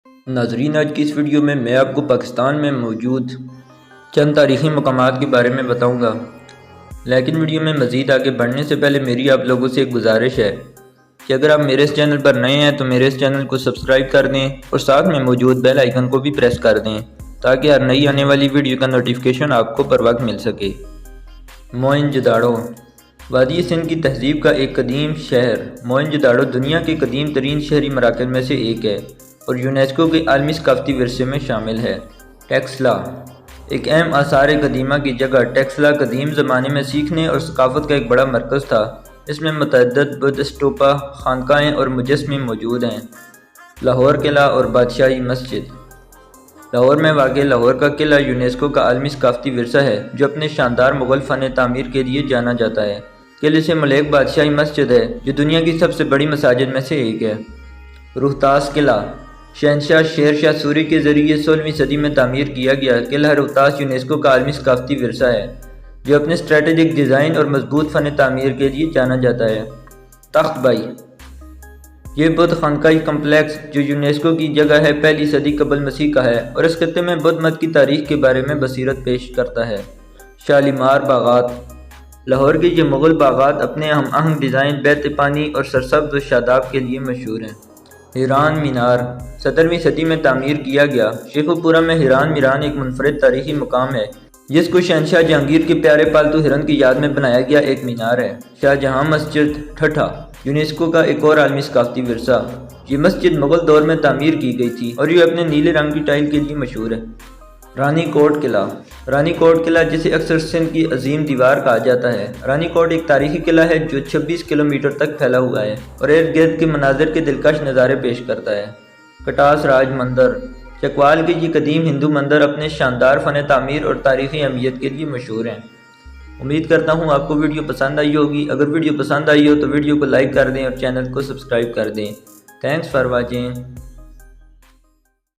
ناظرین، آج کی اس ویڈیو میں آپ کو پاکستان میں موجود چند تاریخی مقامات کے بارے میں بتاؤں گا، لیکن ویڈیو میں مزید آگے بڑھنے سے پہلے میری آپ لوگوں سے ایک گزارش ہے کہ اگر آپ میرے اس چینل پر نئے ہیں تو میرے اس چینل کو سبسکرائب کر دیں اور ساتھ میں موجود بیل آئیکن کو بھی پریس کر دیں تاکہ ہر نئی آنے والی ویڈیو کا نوٹیفیکیشن آپ کو پر وقت مل سکے۔ موئن-جو-داڑو وادی سندھ کی تہذیب کا ایک قدیم شہر موئن-جو-داڑو دنیا کے قدیم ترین شہری مراکز میں سے ایک ہے اور یونیسکو کے عالمی ثقافتی ورثے میں شامل ہے۔ ٹیکسلا ایک اہم آثار قدیمہ کی جگہ ٹیکسلا قدیم زمانے میں سیکھنے اور ثقافت کا ایک بڑا مرکز تھا۔ اس میں متعدد بدھ اسٹوپا، خانقاہیں اور مجسمے موجود ہیں۔ لاہور قلعہ اور بادشاہی مسجد لاہور میں واقع لاہور کا قلعہ یونیسکو کا عالمی ثقافتی ورثہ ہے جو اپنے شاندار مغل فن تعمیر کے لیے جانا جاتا ہے۔ قلعے سے ملیک بادشاہی مسجد ہے جو دنیا کی سب سے بڑی مساجد میں سے ایک ہے۔ روہتاس قلعہ شہنشاہ شیر شاہ سوری کے ذریعے 16ویں صدی میں تعمیر کیا گیا قلعہ روہتاس یونیسکو کا عالمی ثقافتی ورثہ ہے جو اپنے اسٹریٹجک ڈیزائن اور مضبوط فن تعمیر کے لیے جانا جاتا ہے۔ تخت بائی یہ بدھ خانقاہی کمپلیکس جو یونیسکو کی جگہ ہے پہلی صدی قبل مسیح کا ہے اور اس خطے میں بدھ مت کی تاریخ کے بارے میں بصیرت پیش کرتا ہے۔ شالیمار باغات لاہور کے یہ مغل باغات اپنے ہم آہنگ ڈیزائن، بہتے پانی اور سرسبز و شاداب کے لیے مشہور ہیں۔ ہیران مینار 17ویں صدی میں تعمیر کیا گیا۔ شیخو پورہ میں ہیران مینار ایک منفرد تاریخی مقام ہے جس کو شہنشاہ جہانگیر کے پیارے پالتو ہرن کی یاد میں بنایا گیا ایک مینار ہے۔ شاہ جہاں مسجد ٹھٹھا یونیسکو کا ایک اور عالمی ثقافتی ورثہ۔ یہ مسجد مغل دور میں تعمیر کی گئی تھی اور یہ اپنے نیلے رنگ کی ٹائل کے لیے مشہور ہے۔ رانی کوٹ قلعہ رانی کوٹ قلعہ جسے اکثر سندھ کی عظیم دیوار کہا جاتا ہے۔ رانی کوٹ ایک تاریخی قلعہ ہے جو 26 کلومیٹر تک پھیلا ہوا ہے اور ارد گرد کے مناظر کے دلکش نظارے پیش کرتا ہے۔ کٹاس راج مندر چکوال کے یہ قدیم ہندو مندر اپنے شاندار فن تعمیر اور تاریخی اہمیت کے لیے مشہور ہیں۔ امید کرتا ہوں آپ کو ویڈیو پسند آئی ہوگی۔ اگر ویڈیو پسند آئی ہو تو ویڈیو کو لائک کر دیں اور چینل کو سبسکرائب کر دیں۔ Thanks for watching.